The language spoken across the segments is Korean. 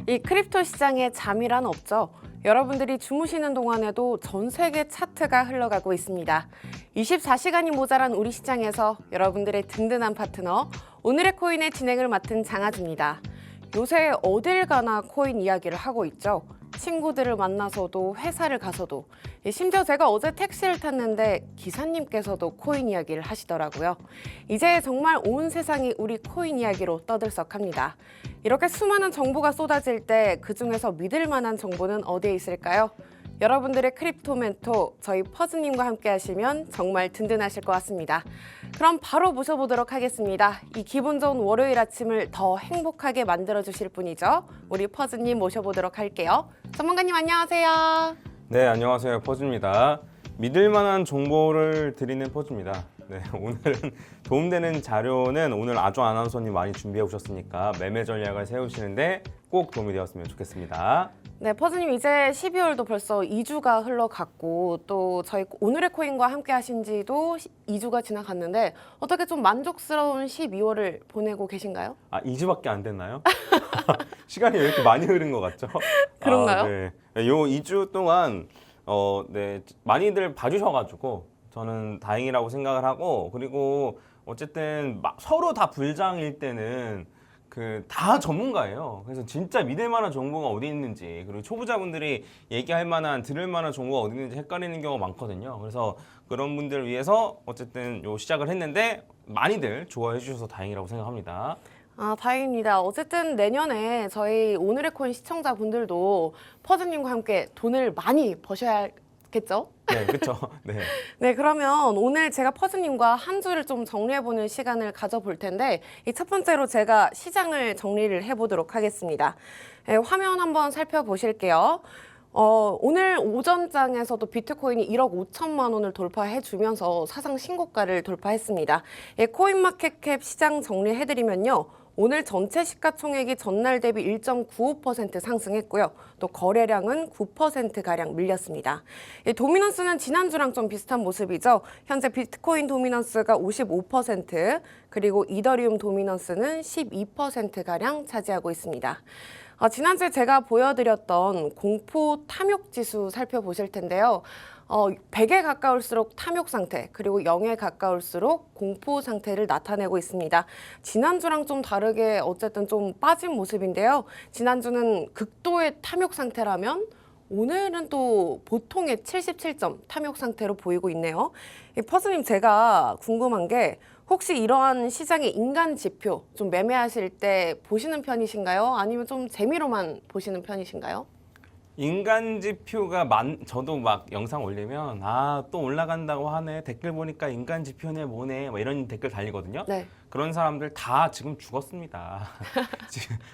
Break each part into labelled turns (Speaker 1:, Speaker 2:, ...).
Speaker 1: 이 크립토 시장에 잠이란 없죠. 여러분들이 주무시는 동안에도 전 세계 차트가 흘러가고 있습니다. 24시간이 모자란 우리 시장에서 여러분들의 든든한 파트너, 오늘의 코인의 진행을 맡은 장아지입니다. 요새 어딜 가나 코인 이야기를 하고 있죠. 친구들을 만나서도 회사를 가서도, 심지어 제가 어제 택시를 탔는데 기사님께서도 코인 이야기를 하시더라고요. 이제 정말 온 세상이 우리 코인 이야기로 떠들썩합니다. 이렇게 수많은 정보가 쏟아질 때 그중에서 믿을 만한 정보는 어디에 있을까요? 여러분들의 크립토 멘토 저희 퍼즈님과 함께 하시면 정말 든든하실 것 같습니다. 그럼 바로 모셔보도록 하겠습니다. 이 기분 좋은 월요일 아침을 더 행복하게 만들어주실 분이죠. 우리 퍼즈님 모셔보도록 할게요. 전문가님 안녕하세요.
Speaker 2: 네, 안녕하세요. 퍼즈입니다. 믿을 만한 정보를 드리는 퍼즈입니다. 네, 오늘은 도움되는 자료는 오늘 아조 아나운서님 많이 준비해 오셨으니까 매매 전략을 세우시는데 꼭 도움이 되었으면 좋겠습니다.
Speaker 1: 네, 퍼즈님 이제 12월도 벌써 2주가 흘러갔고 또 저희 오늘의 코인과 함께 하신 지도 2주가 지나갔는데 어떻게 좀 만족스러운 12월을 보내고 계신가요?
Speaker 2: 아, 2주밖에 안 됐나요? 시간이 왜 이렇게 많이 흐른 것 같죠?
Speaker 1: 그런가요?
Speaker 2: 네. 요 2주 동안 네, 많이들 봐주셔가지고 저는 다행이라고 생각을 하고, 그리고 어쨌든 서로 다 불장일 때는 다 전문가예요. 그래서 진짜 믿을 만한 정보가 어디 있는지, 그리고 초보자분들이 얘기할 만한, 들을 만한 정보가 어디 있는지 헷갈리는 경우가 많거든요. 그래서 그런 분들을 위해서 어쨌든 요 시작을 했는데 많이들 좋아해 주셔서 다행이라고 생각합니다.
Speaker 1: 아, 다행입니다. 어쨌든 내년에 저희 오늘의 코인 시청자분들도 퍼즈님과 함께 돈을 많이 버셔야겠죠?
Speaker 2: 네, 그렇죠. 네.
Speaker 1: 네, 그러면 오늘 제가 퍼즈님과 한 주를 좀 정리해보는 시간을 가져볼 텐데 이 첫 번째로 제가 시장을 정리를 해보도록 하겠습니다. 네, 화면 한번 살펴보실게요. 오늘 오전장에서도 비트코인이 1억 5천만 원을 돌파해주면서 사상 신고가를 돌파했습니다. 예, 코인마켓캡 시장 정리해드리면요. 오늘 전체 시가총액이 전날 대비 1.95% 상승했고요. 또 거래량은 9%가량 밀렸습니다. 도미넌스는 지난주랑 좀 비슷한 모습이죠. 현재 비트코인 도미넌스가 55%, 그리고 이더리움 도미넌스는 12%가량 차지하고 있습니다. 지난주에 제가 보여드렸던 공포 탐욕 지수 살펴보실 텐데요. 100에 가까울수록 탐욕 상태, 그리고 0에 가까울수록 공포 상태를 나타내고 있습니다. 지난주랑 좀 다르게 어쨌든 좀 빠진 모습인데요. 지난주는 극도의 탐욕 상태라면 오늘은 또 보통의 77점 탐욕 상태로 보이고 있네요. 퍼즈님, 제가 궁금한 게 혹시 이러한 시장의 인간 지표 좀 매매하실 때 보시는 편이신가요? 아니면 좀 재미로만 보시는 편이신가요?
Speaker 2: 인간 지표가 저도 막 영상 올리면 또 올라간다고 하네, 댓글 보니까 인간 지표네 뭐네, 뭐 이런 댓글 달리거든요.
Speaker 1: 네.
Speaker 2: 그런 사람들 다 지금 죽었습니다.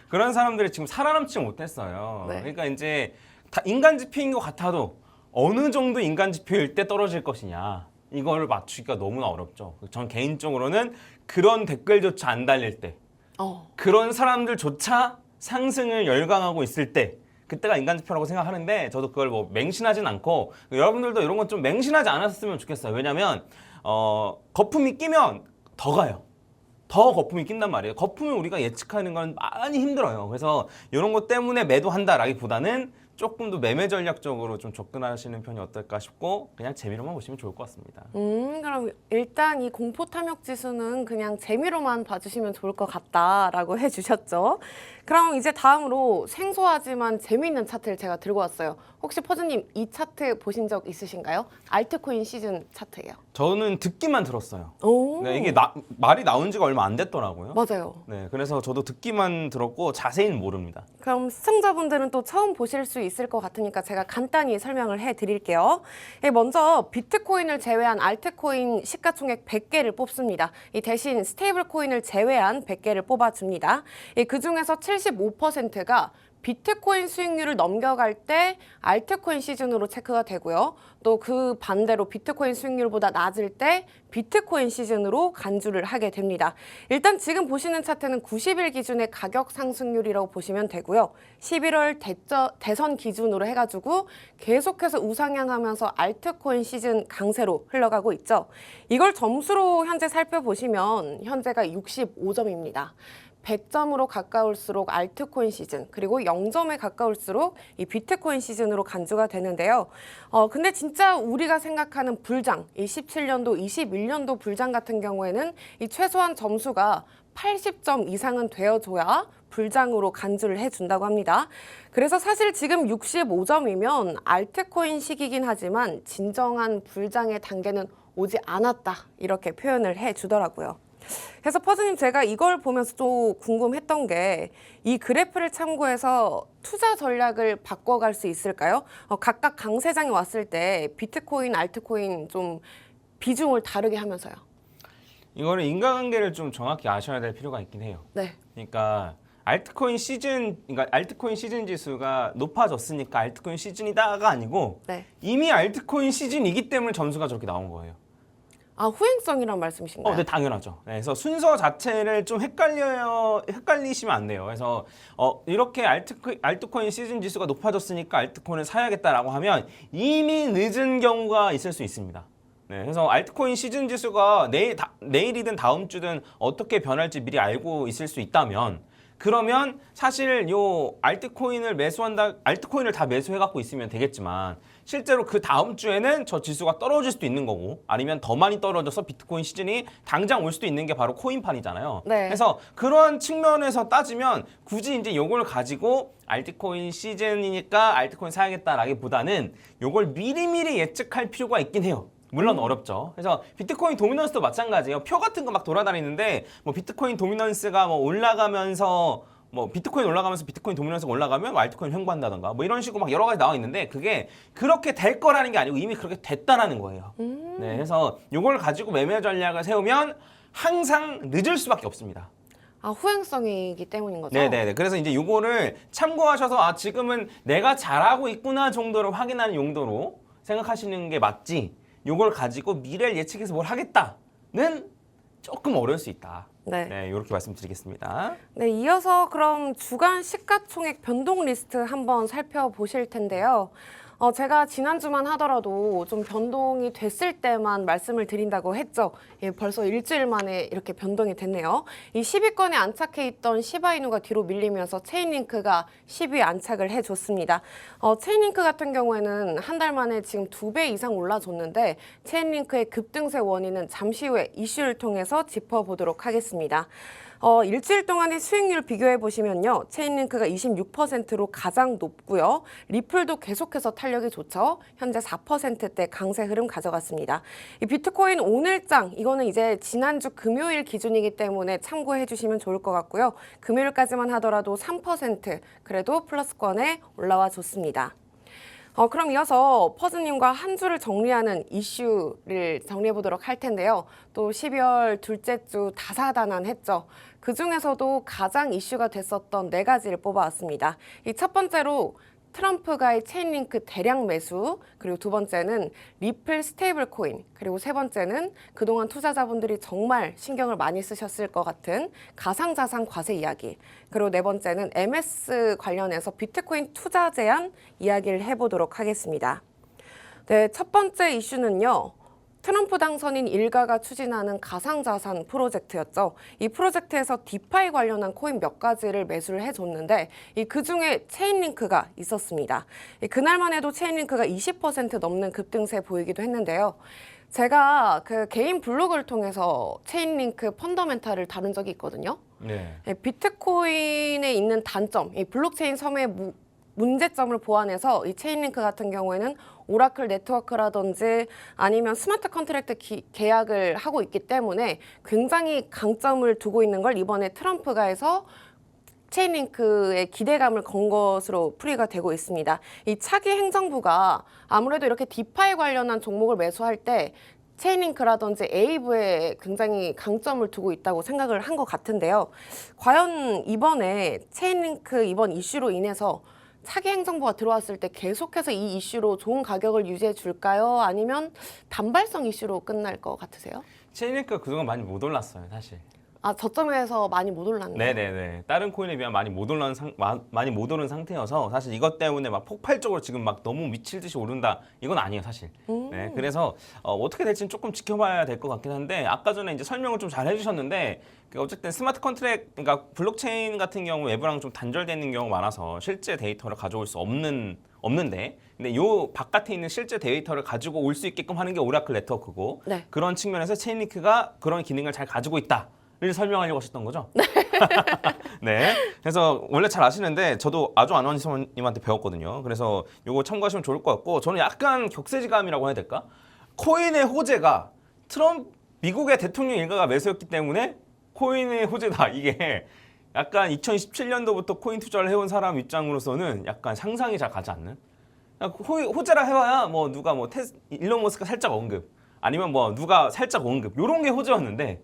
Speaker 2: 그런 사람들이 지금 살아남지 못했어요.
Speaker 1: 네.
Speaker 2: 그러니까 이제 다 인간 지표인 것 같아도 어느 정도 인간 지표일 때 떨어질 것이냐, 이걸 맞추기가 너무나 어렵죠. 전 개인적으로는 그런 댓글조차 안 달릴 때, 그런 사람들조차 상승을 열광하고 있을 때, 그때가 인간지표라고 생각하는데, 저도 그걸 뭐 맹신하진 않고, 여러분들도 이런 건 좀 맹신하지 않았으면 좋겠어요. 왜냐면 거품이 끼면 더 가요. 더 거품이 낀단 말이에요. 거품을 우리가 예측하는 건 많이 힘들어요. 그래서 이런 것 때문에 매도한다라기보다는 조금 더 매매 전략적으로 좀 접근하시는 편이 어떨까 싶고, 그냥 재미로만 보시면 좋을 것 같습니다.
Speaker 1: 그럼 일단 이 공포 탐욕 지수는 그냥 재미로만 봐주시면 좋을 것 같다라고 해주셨죠. 그럼 이제 다음으로 생소하지만 재미있는 차트를 제가 들고 왔어요. 혹시 퍼즈님 이 차트 보신 적 있으신가요? 알트코인 시즌 차트예요.
Speaker 2: 저는 듣기만 들었어요.
Speaker 1: 오,
Speaker 2: 네, 이게 말이 나온 지가 얼마 안 됐더라고요.
Speaker 1: 맞아요.
Speaker 2: 네, 그래서 저도 듣기만 들었고 자세히는 모릅니다.
Speaker 1: 그럼 시청자분들은 또 처음 보실 수 있을 것 같으니까 제가 간단히 설명을 해드릴게요. 먼저 비트코인을 제외한 알트코인 시가총액 100개를 뽑습니다. 대신 스테이블 코인을 제외한 100개를 뽑아줍니다. 그중에서 75%가 비트코인 수익률을 넘겨갈 때 알트코인 시즌으로 체크가 되고요. 또 그 반대로 비트코인 수익률보다 낮을 때 비트코인 시즌으로 간주를 하게 됩니다. 일단 지금 보시는 차트는 90일 기준의 가격 상승률이라고 보시면 되고요. 11월 대선 기준으로 해가지고 계속해서 우상향하면서 알트코인 시즌 강세로 흘러가고 있죠. 이걸 점수로 현재 살펴보시면 현재가 65점입니다. 100점으로 가까울수록 알트코인 시즌, 그리고 0점에 가까울수록 이 비트코인 시즌으로 간주가 되는데요. 근데 진짜 우리가 생각하는 불장, 이 17년도, 21년도 불장 같은 경우에는 이 최소한 점수가 80점 이상은 되어줘야 불장으로 간주를 해준다고 합니다. 그래서 사실 지금 65점이면 알트코인 시기긴 하지만 진정한 불장의 단계는 오지 않았다, 이렇게 표현을 해주더라고요. 그래서 퍼즈님, 제가 이걸 보면서 또 궁금했던 게 이 그래프를 참고해서 투자 전략을 바꿔갈 수 있을까요? 각각 강세장이 왔을 때 비트코인, 알트코인 좀 비중을 다르게 하면서요.
Speaker 2: 이거는 인과관계를 좀 정확히 아셔야 될 필요가 있긴 해요.
Speaker 1: 네.
Speaker 2: 그러니까 그러니까 알트코인 시즌 지수가 높아졌으니까 알트코인 시즌이다가 아니고
Speaker 1: 네.
Speaker 2: 이미 알트코인 시즌이기 때문에 점수가 저렇게 나온 거예요.
Speaker 1: 아, 후행성이란 말씀이신가요?
Speaker 2: 네, 당연하죠. 네, 그래서 순서 자체를 좀 헷갈리시면 안 돼요. 그래서 이렇게 알트코인 시즌 지수가 높아졌으니까 알트코인을 사야겠다라고 하면 이미 늦은 경우가 있을 수 있습니다. 네, 그래서 알트코인 시즌 지수가 내일이든 다음 주든 어떻게 변할지 미리 알고 있을 수 있다면, 그러면 사실 요 알트코인을 다 매수해 갖고 있으면 되겠지만, 실제로 그 다음 주에는 저 지수가 떨어질 수도 있는 거고, 아니면 더 많이 떨어져서 비트코인 시즌이 당장 올 수도 있는 게 바로 코인판이잖아요.
Speaker 1: 네.
Speaker 2: 그래서 그런 측면에서 따지면 굳이 이제 요걸 가지고 알트코인 시즌이니까 알트코인 사야겠다라기보다는 요걸 미리미리 예측할 필요가 있긴 해요. 물론 어렵죠. 그래서 비트코인 도미넌스도 마찬가지예요. 표 같은 거 막 돌아다니는데 뭐 비트코인 도미넌스가 뭐 올라가면서 비트코인 올라가면서 비트코인 도미넌스가 올라가면 알트코인 횡보한다던가 뭐 이런 식으로 막 여러 가지 나와 있는데, 그게 그렇게 될 거라는 게 아니고 이미 그렇게 됐다라는 거예요. 네, 그래서 요걸 가지고 매매 전략을 세우면 항상 늦을 수밖에 없습니다.
Speaker 1: 아, 후행성이기 때문인 거죠?
Speaker 2: 네네네. 그래서 이제 요거를 참고하셔서 지금은 내가 잘하고 있구나 정도를 확인하는 용도로 생각하시는 게 맞지, 요걸 가지고 미래를 예측해서 뭘 하겠다는 조금 어려울 수 있다.
Speaker 1: 네.
Speaker 2: 네, 이렇게 말씀드리겠습니다.
Speaker 1: 네, 이어서 그럼 주간 시가총액 변동 리스트 한번 살펴보실 텐데요. 제가 지난주만 하더라도 좀 변동이 됐을 때만 말씀을 드린다고 했죠. 예, 벌써 일주일 만에 이렇게 변동이 됐네요. 이 10위권에 안착해 있던 시바이누가 뒤로 밀리면서 체인링크가 10위에 안착을 해줬습니다. 체인링크 같은 경우에는 한 달 만에 지금 2배 이상 올라줬는데, 체인링크의 급등세 원인은 잠시 후에 이슈를 통해서 짚어보도록 하겠습니다. 일주일 동안의 수익률 비교해 보시면요, 체인링크가 26%로 가장 높고요. 리플도 계속해서 탄력이 좋죠. 현재 4%대 강세 흐름 가져갔습니다. 이 비트코인 오늘장, 이거는 이제 지난주 금요일 기준이기 때문에 참고해 주시면 좋을 것 같고요. 금요일까지만 하더라도 3% 그래도 플러스권에 올라와 줬습니다. 그럼 이어서 퍼즈님과 한 주를 정리하는 이슈를 정리해 보도록 할 텐데요. 또 12월 둘째 주 다사다난했죠. 그중에서도 가장 이슈가 됐었던 4가지를 뽑아왔습니다. 이 첫 번째로 트럼프가의 체인링크 대량 매수, 그리고 두 번째는 리플 스테이블 코인, 그리고 세 번째는 그동안 투자자분들이 정말 신경을 많이 쓰셨을 것 같은 가상자산 과세 이야기, 그리고 네 번째는 MS 관련해서 비트코인 투자 제한 이야기를 해보도록 하겠습니다. 네, 첫 번째 이슈는요, 트럼프 당선인 일가가 추진하는 가상자산 프로젝트였죠. 이 프로젝트에서 디파이 관련한 코인 몇 가지를 매수를 해줬는데, 그중에 체인링크가 있었습니다. 그날만 해도 체인링크가 20% 넘는 급등세 보이기도 했는데요. 제가 그 개인 블로그를 통해서 체인링크 펀더멘탈을 다룬 적이 있거든요.
Speaker 2: 네.
Speaker 1: 비트코인에 있는 단점, 이 블록체인 섬의 문제점을 보완해서 이 체인링크 같은 경우에는 오라클 네트워크라든지 아니면 스마트 컨트랙트 계약을 하고 있기 때문에 굉장히 강점을 두고 있는 걸 이번에 트럼프가 해서 체인링크에 기대감을 건 것으로 풀이가 되고 있습니다. 이 차기 행정부가 아무래도 이렇게 디파이 관련한 종목을 매수할 때 체인링크라든지 에이브에 굉장히 강점을 두고 있다고 생각을 한 것 같은데요. 과연 이번에 체인링크 이번 이슈로 인해서 차기 행정부가 들어왔을 때 계속해서 이 이슈로 좋은 가격을 유지해 줄까요? 아니면 단발성 이슈로 끝날 것 같으세요?
Speaker 2: 체인링크가 그동안 많이 못 올랐어요, 사실.
Speaker 1: 아, 저점에서 많이 못 올랐네요.
Speaker 2: 네네네. 다른 코인에 비하면 많이 못 오른 상태여서 사실 이것 때문에 막 폭발적으로 지금 막 너무 미칠 듯이 오른다 이건 아니에요 사실. 네, 그래서 어떻게 될지는 조금 지켜봐야 될 것 같긴 한데 아까 전에 이제 설명을 좀 잘 해주셨는데 어쨌든 스마트 컨트랙 그러니까 블록체인 같은 경우 외부랑 좀 단절되어 있는 경우가 많아서 실제 데이터를 가져올 수 없는데 근데 요 바깥에 있는 실제 데이터를 가지고 올 수 있게끔 하는 게 오라클 네트워크고
Speaker 1: 네.
Speaker 2: 그런 측면에서 체인리크가 그런 기능을 잘 가지고 있다. 를 설명하려고 하셨던 거죠? 네. 그래서 원래 잘 아시는데 저도 아주 아나운서님한테 배웠거든요. 그래서 요거 참고하시면 좋을 것 같고 저는 약간 격세지감이라고 해야 될까? 코인의 호재가 미국의 대통령 일가가 매수였기 때문에 코인의 호재다. 이게 약간 2017년도부터 코인 투자를 해온 사람 입장으로서는 약간 상상이 잘 가지 않는? 호재라 해봐야 뭐 누가 일론 머스크가 살짝 언급 아니면 뭐 누가 살짝 언급 요런 게 호재였는데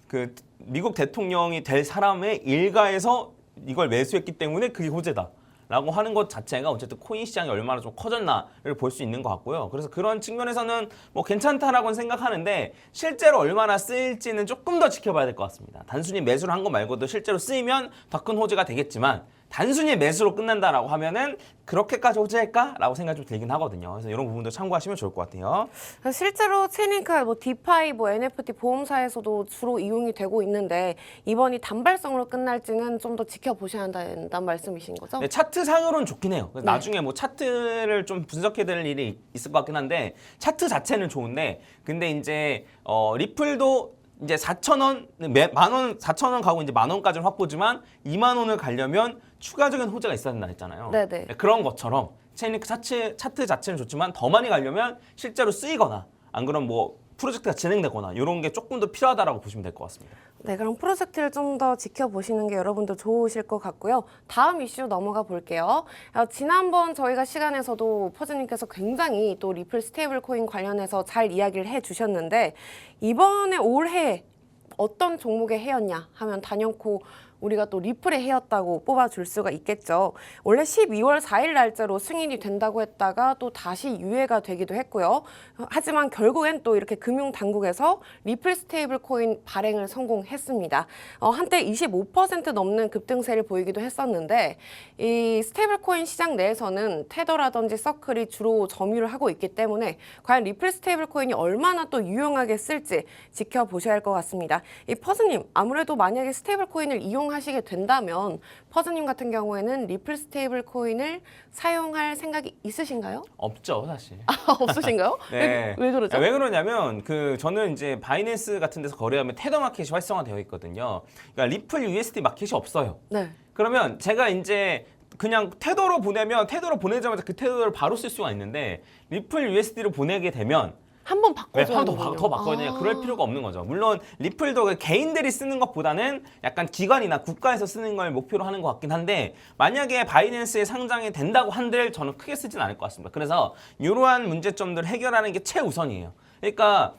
Speaker 2: 그 미국 대통령이 될 사람의 일가에서 이걸 매수했기 때문에 그게 호재다라고 하는 것 자체가 어쨌든 코인 시장이 얼마나 좀 커졌나를 볼 수 있는 것 같고요. 그래서 그런 측면에서는 뭐 괜찮다라고는 생각하는데 실제로 얼마나 쓰일지는 조금 더 지켜봐야 될 것 같습니다. 단순히 매수를 한 거 말고도 실제로 쓰이면 더 큰 호재가 되겠지만 단순히 매수로 끝난다라고 하면은 그렇게까지 호재일까라고 생각이 좀 들긴 하거든요. 그래서 이런 부분도 참고하시면 좋을 것 같아요.
Speaker 1: 실제로 체인리크가 뭐 디파이, 뭐 NFT 보험사에서도 주로 이용이 되고 있는데 이번이 단발성으로 끝날지는 좀 더 지켜보셔야 된다는 말씀이신 거죠?
Speaker 2: 네, 차트상으로는 좋긴 해요. 그래서
Speaker 1: 네.
Speaker 2: 나중에 뭐 차트를 좀 분석해야 될 일이 있을 것 같긴 한데 차트 자체는 좋은데 근데 이제 리플도 이제 4,000원, 만 원, 4,000원 가고 이제 만 원까지는 확보지만 2만 원을 가려면 추가적인 호재가 있어야 된다 했잖아요.
Speaker 1: 네네.
Speaker 2: 네, 그런 것처럼 체인리크 차트 자체는 좋지만 더 많이 가려면 실제로 쓰이거나 안 그러면 뭐 프로젝트가 진행되거나 이런 게 조금 더 필요하다라고 보시면 될 것 같습니다.
Speaker 1: 네, 그럼 프로젝트를 좀 더 지켜보시는 게 여러분도 좋으실 것 같고요. 다음 이슈 넘어가 볼게요. 지난번 저희가 시간에서도 퍼즈님께서 굉장히 또 리플 스테이블 코인 관련해서 잘 이야기를 해주셨는데 이번에 올해 어떤 종목의 해였냐 하면 단연코 우리가 또 리플의 해였다고 뽑아줄 수가 있겠죠. 원래 12월 4일 날짜로 승인이 된다고 했다가 또 다시 유예가 되기도 했고요. 하지만 결국엔 또 이렇게 금융당국에서 리플 스테이블 코인 발행을 성공했습니다. 한때 25% 넘는 급등세를 보이기도 했었는데 이 스테이블 코인 시장 내에서는 테더라든지 서클이 주로 점유를 하고 있기 때문에 과연 리플 스테이블 코인이 얼마나 또 유용하게 쓸지 지켜보셔야 할 것 같습니다. 이 퍼즈님, 아무래도 만약에 스테이블 코인을 이용하시게 된다면 퍼즈님 같은 경우에는 리플 스테이블 코인을 사용할 생각이 있으신가요?
Speaker 2: 없죠, 사실.
Speaker 1: 없으신가요?
Speaker 2: 네.
Speaker 1: 왜 그러죠?
Speaker 2: 왜 그러냐면 저는 이제 바이낸스 같은 데서 거래하면 테더 마켓이 활성화되어 있거든요. 그러니까 리플 USD 마켓이 없어요.
Speaker 1: 네.
Speaker 2: 그러면 제가 이제 그냥 테더로 보내면 테더로 보내자마자 그 테더를 바로 쓸 수가 있는데 리플 USD로 보내게 되면
Speaker 1: 한 번 바꿔줘야
Speaker 2: 더 바꿔야 되냐 그럴 필요가 없는 거죠. 물론 리플도 개인들이 쓰는 것보다는 약간 기관이나 국가에서 쓰는 걸 목표로 하는 것 같긴 한데 만약에 바이낸스에 상장이 된다고 한들 저는 크게 쓰진 않을 것 같습니다. 그래서 이러한 문제점들을 해결하는 게 최우선이에요. 그러니까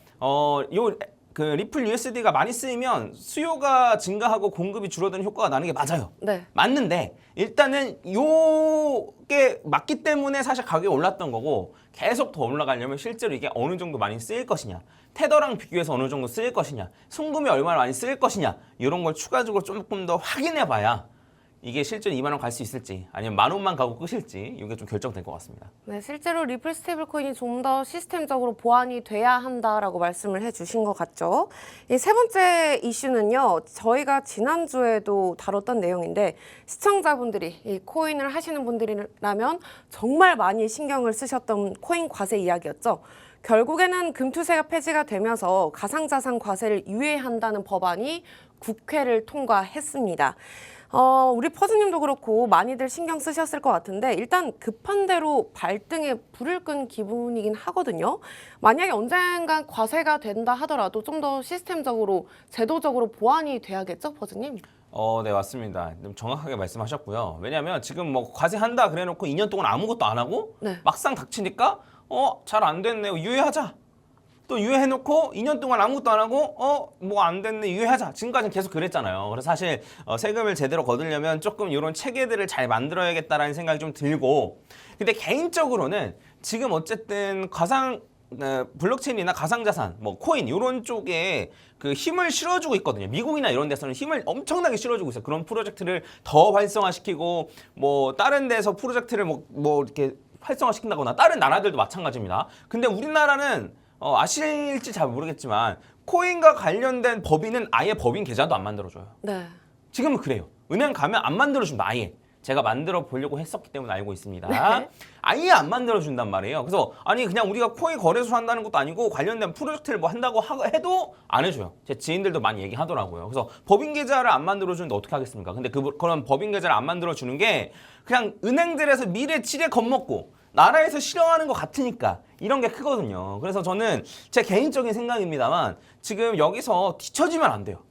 Speaker 2: 그 리플 USD가 많이 쓰이면 수요가 증가하고 공급이 줄어드는 효과가 나는 게 맞아요.
Speaker 1: 네.
Speaker 2: 맞는데 일단은 요게 맞기 때문에 사실 가격이 올랐던 거고 계속 더 올라가려면 실제로 이게 어느 정도 많이 쓰일 것이냐 테더랑 비교해서 어느 정도 쓰일 것이냐 송금이 얼마나 많이 쓰일 것이냐 이런 걸 추가적으로 조금 더 확인해 봐야 이게 실제로 2만 원 갈 수 있을지 아니면 만 원만 가고 끝일지 이게 좀 결정될 것 같습니다.
Speaker 1: 네, 실제로 리플 스테이블 코인이 좀 더 시스템적으로 보완이 돼야 한다라고 말씀을 해주신 것 같죠. 이 세 번째 이슈는요, 저희가 지난주에도 다뤘던 내용인데 시청자분들이 이 코인을 하시는 분들이라면 정말 많이 신경을 쓰셨던 코인 과세 이야기였죠. 결국에는 금투세가 폐지가 되면서 가상자산 과세를 유예한다는 법안이 국회를 통과했습니다. 우리 퍼즈님도 그렇고 많이들 신경 쓰셨을 것 같은데 일단 급한 대로 발등에 불을 끈 기분이긴 하거든요. 만약에 언젠가 과세가 된다 하더라도 좀 더 시스템적으로 제도적으로 보완이 돼야겠죠, 퍼즈님?
Speaker 2: 네, 맞습니다. 좀 정확하게 말씀하셨고요. 왜냐하면 지금 뭐 과세한다 그래놓고 2년 동안 아무것도 안 하고
Speaker 1: 네.
Speaker 2: 막상 닥치니까 잘 안 됐네 유예하자. 또 유예해놓고 2년 동안 아무것도 안 하고 뭐 안 됐네 유예하자. 지금까지는 계속 그랬잖아요. 그래서 사실 세금을 제대로 거두려면 조금 이런 체계들을 잘 만들어야겠다라는 생각이 좀 들고 근데 개인적으로는 지금 어쨌든 블록체인이나 가상자산, 뭐 코인 이런 쪽에 그 힘을 실어주고 있거든요. 미국이나 이런 데서는 힘을 엄청나게 실어주고 있어요. 그런 프로젝트를 더 활성화시키고 뭐 다른 데서 프로젝트를 뭐 이렇게 활성화시킨다거나 다른 나라들도 마찬가지입니다. 근데 우리나라는 아실지 잘 모르겠지만 코인과 관련된 법인은 아예 법인 계좌도 안 만들어줘요.
Speaker 1: 네.
Speaker 2: 지금은 그래요. 은행 가면 안 만들어준다 아예. 제가 만들어 보려고 했었기 때문에 알고 있습니다.
Speaker 1: 네.
Speaker 2: 아예 안 만들어준단 말이에요. 그래서 아니 그냥 우리가 코인 거래소 한다는 것도 아니고 관련된 프로젝트를 뭐 한다고 해도 안 해줘요. 제 지인들도 많이 얘기하더라고요. 그래서 법인 계좌를 안 만들어주는데 어떻게 하겠습니까? 근데 그런 법인 계좌를 안 만들어주는 게 그냥 은행들에서 미래 지레 겁먹고 나라에서 실현하는 것 같으니까 이런 게 크거든요. 그래서 저는 제 개인적인 생각입니다만 지금 여기서 뒤처지면 안 돼요.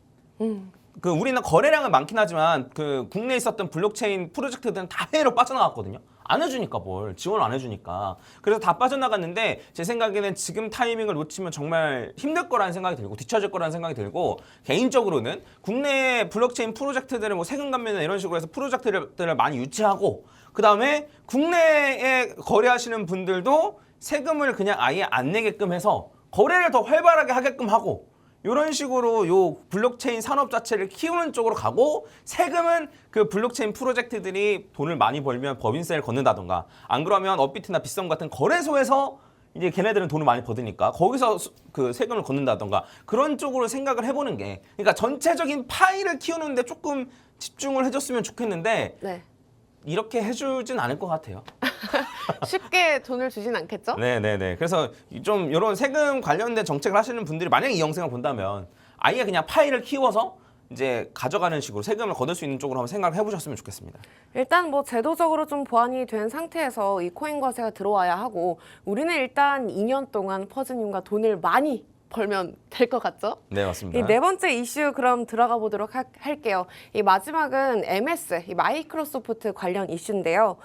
Speaker 2: 그 우리는 거래량은 많긴 하지만 그 국내에 있었던 블록체인 프로젝트들은 다 해외로 빠져나갔거든요. 안 해주니까 뭘 지원 안 해주니까. 그래서 다 빠져나갔는데 제 생각에는 지금 타이밍을 놓치면 정말 힘들 거라는 생각이 들고 뒤처질 거라는 생각이 들고 개인적으로는 국내 블록체인 프로젝트들을 뭐 세금 감면이나 이런 식으로 해서 프로젝트들을 많이 유치하고 그 다음에 국내에 거래하시는 분들도 세금을 그냥 아예 안 내게끔 해서 거래를 더 활발하게 하게끔 하고 이런 식으로 요 블록체인 산업 자체를 키우는 쪽으로 가고 세금은 그 블록체인 프로젝트들이 돈을 많이 벌면 법인세를 걷는다던가 안 그러면 업비트나 빗썸 같은 거래소에서 이제 걔네들은 돈을 많이 받으니까 거기서 그 세금을 걷는다던가 그런 쪽으로 생각을 해보는 게 그러니까 전체적인 파이를 키우는데 조금 집중을 해줬으면 좋겠는데
Speaker 1: 네.
Speaker 2: 이렇게 해주진 않을 것 같아요.
Speaker 1: 쉽게 돈을 주진 않겠죠?
Speaker 2: 네네네. 그래서 좀 이런 세금 관련된 정책을 하시는 분들이 만약에 이 영상을 본다면 아예 그냥 파이를 키워서 이제 가져가는 식으로 세금을 거둘 수 있는 쪽으로 한번 생각을 해보셨으면 좋겠습니다.
Speaker 1: 일단 뭐 제도적으로 좀 보완이 된 상태에서 이 코인 거세가 들어와야 하고 우리는 일단 2년 동안 퍼즈님과 돈을 많이 벌면 될 것 같죠?
Speaker 2: 네, 맞습니다.
Speaker 1: 이 네 번째 이슈 그럼 들어가 보도록 할게요. 이 마지막은 MS, 이 마이크로소프트 관련 이슈인데요.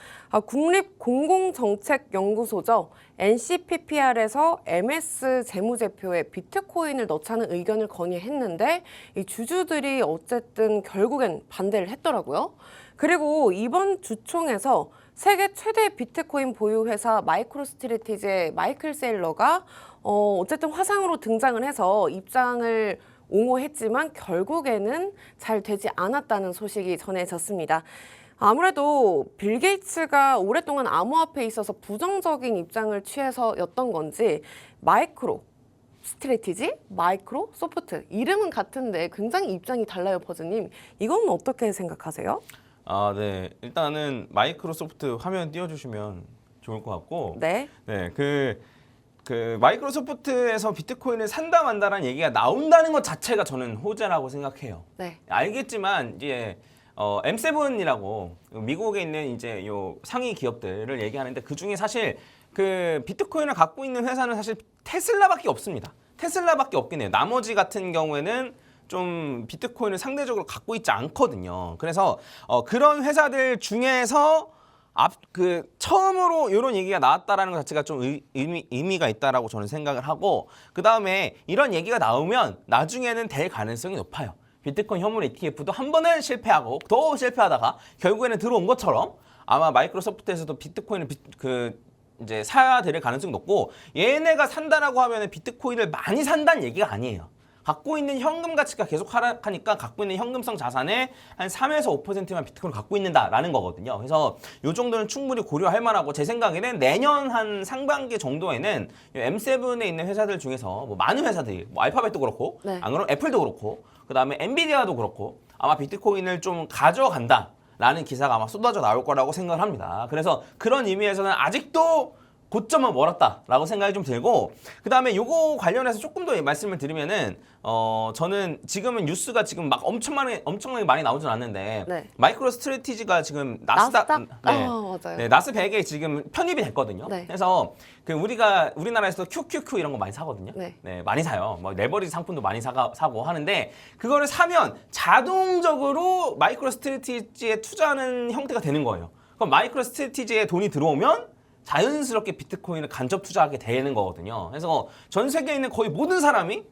Speaker 1: 국립공공정책연구소죠. NCPPR에서 MS 재무제표에 비트코인을 넣자는 의견을 건의했는데 이 주주들이 어쨌든 결국엔 반대를 했더라고요. 그리고 이번 주총에서 세계 최대 비트코인 보유 회사 마이크로스트래티지의 마이클 세일러가 어쨌든 화상으로 등장을 해서 입장을 옹호했지만 결국에는 잘 되지 않았다는 소식이 전해졌습니다. 아무래도 빌 게이츠가 오랫동안 암호화폐에 있어서 부정적인 입장을 취해서였던 건지 마이크로 스트래티지, 마이크로 소프트 이름은 같은데 굉장히 입장이 달라요, 퍼즈님. 이건 어떻게 생각하세요?
Speaker 2: 아, 네. 일단은 마이크로소프트 화면 띄워주시면 좋을 것 같고,
Speaker 1: 네.
Speaker 2: 네, 그 마이크로소프트에서 비트코인을 산다 만다라는 얘기가 나온다는 것 자체가 저는 호재라고 생각해요.
Speaker 1: 네.
Speaker 2: 알겠지만 이제 M7이라고 미국에 있는 이제 요 상위 기업들을 얘기하는데 그 중에 사실 그 비트코인을 갖고 있는 회사는 사실 테슬라밖에 없습니다. 테슬라밖에 없긴 해요. 나머지 같은 경우에는 좀 비트코인을 상대적으로 갖고 있지 않거든요. 그래서 그런 회사들 중에서 처음으로 이런 얘기가 나왔다라는 것 자체가 좀 의미가 있다라고 저는 생각을 하고 그 다음에 이런 얘기가 나오면 나중에는 될 가능성이 높아요. 비트코인 현물 ETF도 한 번은 실패하고 더 실패하다가 결국에는 들어온 것처럼 아마 마이크로소프트에서도 비트코인을 이제 사야 될 가능성이 높고 얘네가 산다라고 하면 비트코인을 많이 산다는 얘기가 아니에요. 갖고 있는 현금 가치가 계속 하락하니까 갖고 있는 현금성 자산의 한 3에서 5%만 비트코인을 갖고 있는다라는 거거든요. 그래서 이 정도는 충분히 고려할 만하고 제 생각에는 내년 한 상반기 정도에는 M7에 있는 회사들 중에서 뭐 많은 회사들이 뭐 알파벳도 그렇고
Speaker 1: 네.
Speaker 2: 안 그러면 애플도 그렇고 그다음에 엔비디아도 그렇고 아마 비트코인을 좀 가져간다. 라는 기사가 아마 쏟아져 나올 거라고 생각을 합니다. 그래서 그런 의미에서는 아직도 고점은 멀었다라고 생각이 좀 들고 그 다음에 요거 관련해서 조금 더 말씀을 드리면은 저는 지금은 뉴스가 지금 막 엄청나게 많이 나오진 않는데
Speaker 1: 네.
Speaker 2: 마이크로 스트래티지가 지금
Speaker 1: 나스닥?
Speaker 2: 네.
Speaker 1: 맞아요.
Speaker 2: 네, 나스 100에 지금 편입이 됐거든요.
Speaker 1: 네.
Speaker 2: 그래서 우리나라에서 QQQ 이런 거 많이 사거든요.
Speaker 1: 네.
Speaker 2: 네, 많이 사요. 뭐 레버리지 상품도 많이 사고 하는데 그거를 사면 자동적으로 마이크로 스트래티지에 투자하는 형태가 되는 거예요. 그럼 마이크로 스트래티지에 돈이 들어오면 자연스럽게 비트코인을 간접 투자하게 되는 거거든요. 그래서 전 세계에 있는 거의 모든 사람이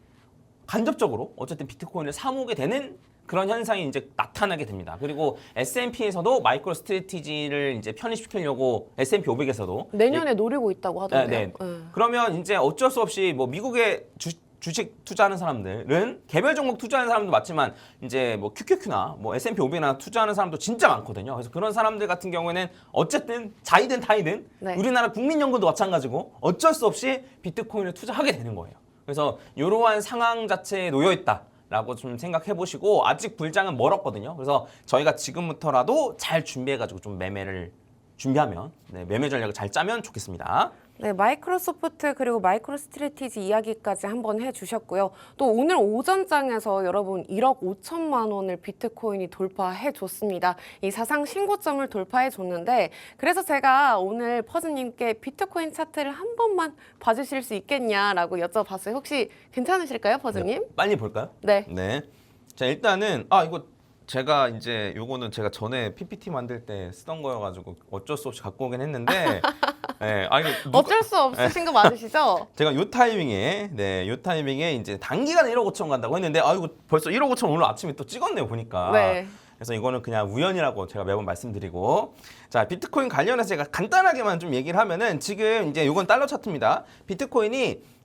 Speaker 2: 간접적으로 어쨌든 비트코인을 사모게 되는 그런 현상이 이제 나타나게 됩니다. 그리고 S&P에서도 마이크로 스트래티지를 이제 편입시키려고 S&P 500에서도
Speaker 1: 내년에 노리고 있다고 하던데요.
Speaker 2: 네.
Speaker 1: 네.
Speaker 2: 그러면 이제 어쩔 수 없이 뭐 미국의 주식 투자하는 사람들은 개별 종목 투자하는 사람도 맞지만 이제 뭐 QQQ나 뭐 S&P 500나 투자하는 사람도 진짜 많거든요. 그래서 그런 사람들 같은 경우에는 어쨌든 자이든 타이든
Speaker 1: 네.
Speaker 2: 우리나라 국민연금도 마찬가지고 어쩔 수 없이 비트코인을 투자하게 되는 거예요. 그래서 이러한 상황 자체에 놓여 있다라고 좀 생각해 보시고 아직 불장은 멀었거든요. 그래서 저희가 지금부터라도 잘 준비해가지고 좀 매매를 준비하면 매매 전략을 잘 짜면 좋겠습니다.
Speaker 1: 네, 마이크로소프트 그리고 마이크로 스트래티지 이야기까지 한번 해주셨고요. 또 오늘 오전장에서 여러분 1억 5천만 원을 비트코인이 돌파해 줬습니다. 이 사상 신고점을 돌파해 줬는데 그래서 제가 오늘 퍼즈님께 비트코인 차트를 한 번만 봐주실 수 있겠냐라고 여쭤봤어요. 혹시 괜찮으실까요, 퍼즈님?
Speaker 2: 빨리 볼까요?
Speaker 1: 네.
Speaker 2: 네. 자, 일단은 이거 제가 이제 요거는 제가 전에 PPT 만들 때 쓰던 거여가지고 어쩔 수 없이 갖고 오긴 했는데 네, 이거
Speaker 1: 어쩔 수 없으신 거 맞으시죠?
Speaker 2: 제가 요 타이밍에 이제 단기간에 1억 5천 간다고 했는데 이거 벌써 1억 5천 오늘 아침에 또 찍었네요 보니까.
Speaker 1: 네.
Speaker 2: 그래서 이거는 그냥 우연이라고 제가 매번 말씀드리고 자 비트코인 관련해서 제가 간단하게만 좀 얘기를 하면은 지금 이제 요건 달러 차트입니다. 비트코인이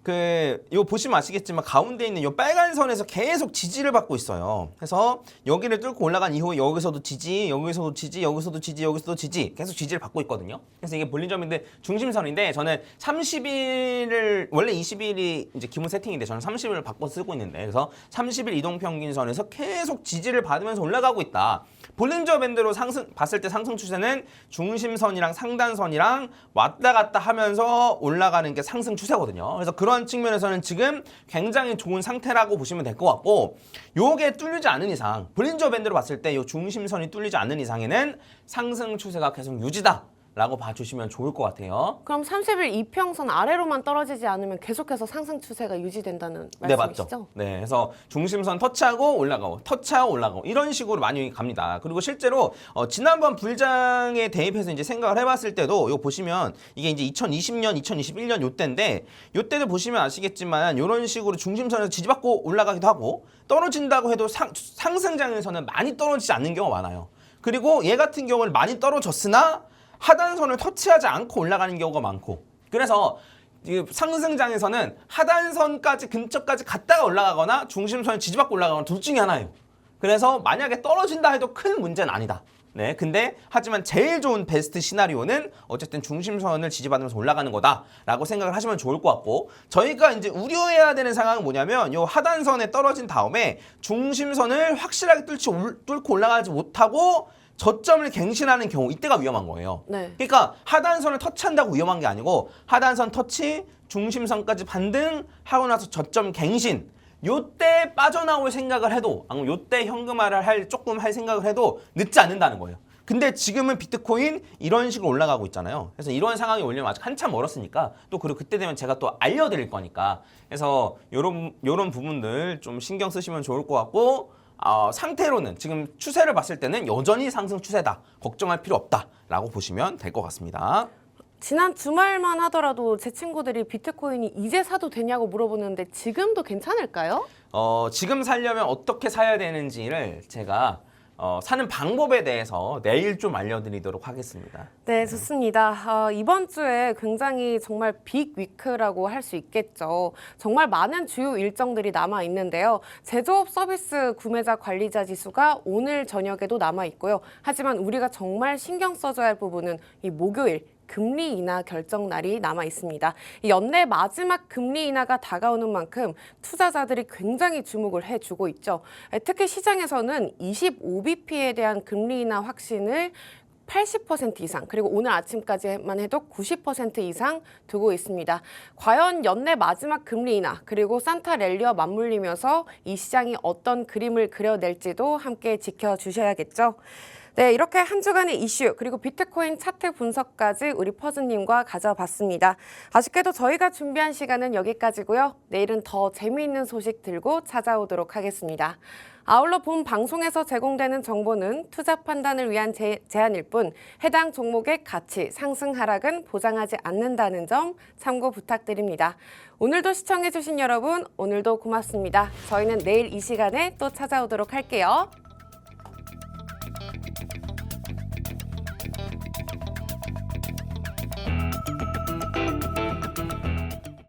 Speaker 2: 이거 보시면 아시겠지만 가운데 있는 요 빨간 선에서 계속 지지를 받고 있어요. 그래서 여기를 뚫고 올라간 이후에 여기서도 지지, 여기서도 지지, 여기서도 지지, 여기서도 지지 계속 지지를 받고 있거든요. 그래서 이게 볼린저밴드 중심선인데 저는 30일을 원래 20일이 이제 기본 세팅인데 저는 30일을 바꿔 쓰고 있는데 그래서 30일 이동평균선에서 계속 지지를 받으면서 올라가고 있다. 볼린저 밴드로 봤을 때 상승 추세는 중심선이랑 상단선이랑 왔다 갔다 하면서 올라가는 게 상승 추세거든요. 그래서 그런 측면에서는 지금 굉장히 좋은 상태라고 보시면 될 것 같고 요게 뚫리지 않은 이상 볼린저 밴드로 봤을 때 요 중심선이 뚫리지 않는 이상에는 상승 추세가 계속 유지다. 라고 봐주시면 좋을 것 같아요.
Speaker 1: 그럼 30일 이평선 아래로만 떨어지지 않으면 계속해서 상승 추세가 유지된다는
Speaker 2: 네,
Speaker 1: 말씀이시죠?
Speaker 2: 맞죠. 네, 그래서 중심선 터치하고 올라가고 터치하고 올라가고 이런 식으로 많이 갑니다. 그리고 실제로 지난번 불장에 대입해서 이제 생각을 해봤을 때도 이거 보시면 이게 이제 2020년, 2021년 요때인데 요때도 보시면 아시겠지만 이런 식으로 중심선에서 지지받고 올라가기도 하고 떨어진다고 해도 상승장에서는 많이 떨어지지 않는 경우가 많아요. 그리고 얘 같은 경우는 많이 떨어졌으나 하단선을 터치하지 않고 올라가는 경우가 많고 그래서 상승장에서는 하단선까지 근처까지 갔다가 올라가거나 중심선을 지지받고 올라가거나 둘 중에 하나예요. 그래서 만약에 떨어진다 해도 큰 문제는 아니다. 네, 근데 하지만 제일 좋은 베스트 시나리오는 어쨌든 중심선을 지지받으면서 올라가는 거다라고 생각을 하시면 좋을 것 같고 저희가 이제 우려해야 되는 상황은 뭐냐면 요 하단선에 떨어진 다음에 중심선을 확실하게 뚫고 올라가지 못하고 저점을 갱신하는 경우 이때가 위험한 거예요.
Speaker 1: 네.
Speaker 2: 그러니까 하단선을 터치한다고 위험한 게 아니고 하단선 터치, 중심선까지 반등하고 나서 저점 갱신 요때 빠져나올 생각을 해도 아니면 요때 현금화를 조금 할 생각을 해도 늦지 않는다는 거예요. 근데 지금은 비트코인 이런 식으로 올라가고 있잖아요. 그래서 이런 상황이 오려면 아직 한참 멀었으니까 또 그리고 그때 되면 제가 또 알려드릴 거니까 그래서 요런 부분들 좀 신경 쓰시면 좋을 것 같고 상태로는 지금 추세를 봤을 때는 여전히 상승 추세다. 걱정할 필요 없다라고 보시면 될 것 같습니다.
Speaker 1: 지난 주말만 하더라도 제 친구들이 비트코인이 이제 사도 되냐고 물어보는데 지금도 괜찮을까요?
Speaker 2: 지금 사려면 어떻게 사야 되는지를 제가 사는 방법에 대해서 내일 좀 알려드리도록 하겠습니다.
Speaker 1: 네, 좋습니다. 이번 주에 굉장히 정말 빅 위크라고 할 수 있겠죠. 정말 많은 주요 일정들이 남아 있는데요. 제조업 서비스 구매자 관리자 지수가 오늘 저녁에도 남아 있고요. 하지만 우리가 정말 신경 써줘야 할 부분은 이 목요일 금리 인하 결정 날이 남아 있습니다. 이 연내 마지막 금리 인하가 다가오는 만큼 투자자들이 굉장히 주목을 해주고 있죠. 특히 시장에서는 25bp에 대한 금리 인하 확신을 80% 이상 그리고 오늘 아침까지만 해도 90% 이상 두고 있습니다. 과연 연내 마지막 금리 인하 그리고 산타 랠리와 맞물리면서 이 시장이 어떤 그림을 그려낼지도 함께 지켜주셔야겠죠. 네, 이렇게 한 주간의 이슈 그리고 비트코인 차트 분석까지 우리 퍼즈님과 가져봤습니다. 아쉽게도 저희가 준비한 시간은 여기까지고요. 내일은 더 재미있는 소식 들고 찾아오도록 하겠습니다. 아울러 본 방송에서 제공되는 정보는 투자 판단을 위한 제안일 뿐 해당 종목의 가치, 상승 하락은 보장하지 않는다는 점 참고 부탁드립니다. 오늘도 시청해주신 여러분, 오늘도 고맙습니다. 저희는 내일 이 시간에 또 찾아오도록 할게요.